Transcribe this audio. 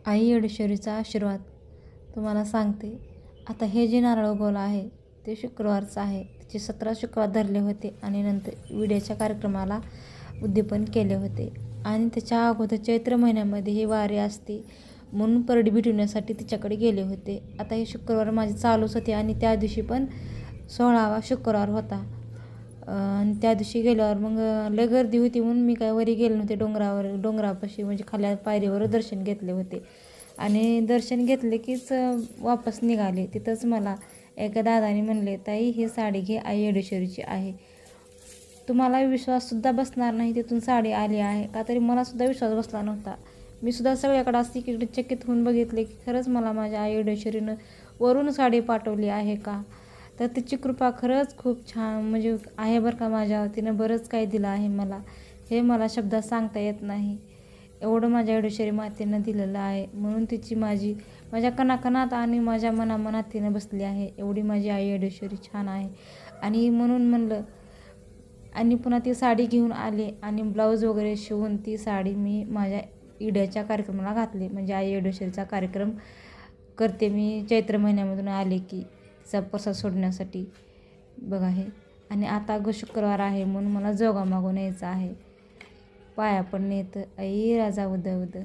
आई येडेश्वरीचा आशीर्वाद तुम्हाला सांगते. आता हे जे नारळ उगवलं आहे ते शुक्रवारचं आहे. त्याचे 17 शुक्रवार धरले होते आणि नंतर विड्याच्या कार्यक्रमाला उद्यापन केले होते. आणि त्याच्या अगोदर चैत्र महिन्यामध्ये ही वारी असते म्हणून परडी भेटवण्यासाठी तिच्याकडे गेले होते. आता हे शुक्रवार माझे चालूच होते आणि त्या दिवशी पण 16वा शुक्रवार होता. आणि त्या दिवशी गेल्यावर मग लय गर्दी होती म्हणून मी काय वरी गेले नव्हते. डोंगरापाशी म्हणजे खाल्या पायरीवर दर्शन घेतले होते. आणि दर्शन घेतले कीच वापस निघाले. तिथंच मला एका दादाने म्हणले, ताई ही साडी घे, आई येडेश्वरीची आहे. तुम्हाला विश्वाससुद्धा बसणार नाही तिथून साडी आली आहे का. तरी मलासुद्धा विश्वास बसला नव्हता. मी सुद्धा सगळ्याकडे असं इकडे चकित होऊन बघितले की खरंच मला माझ्या आई येडेश्वरीनं वरून साडी पाठवली आहे का. तर तिची कृपा खरंच खूप छान म्हणजे आहे बरं का माझ्यावर. तिनं बरंच काही दिलं आहे मला. हे मला शब्दात सांगता येत नाही. एवढं माझ्या येडेश्वरी मातेनं दिलेलं आहे. म्हणून तिची माझ्या कणाकणात आणि माझ्या मनामनात तिनं बसली आहे. एवढी माझी आई येडेश्वरी छान आहे. आणि म्हणून म्हणलं आणि पुन्हा ती साडी घेऊन आले आणि ब्लाऊज वगैरे शिवून ती साडी मी माझ्या इड्याच्या कार्यक्रमाला घातली. म्हणजे आई येडेश्वरीचा कार्यक्रम करते मी चैत्र महिन्यामधून आले की तिचा प्रसाद सोडण्यासाठी. बघा हे. आणि आता शुक्रवार आहे म्हणून मला जोगा मागून यायचं आहे. पाया पण येतं आई राजा उद उद.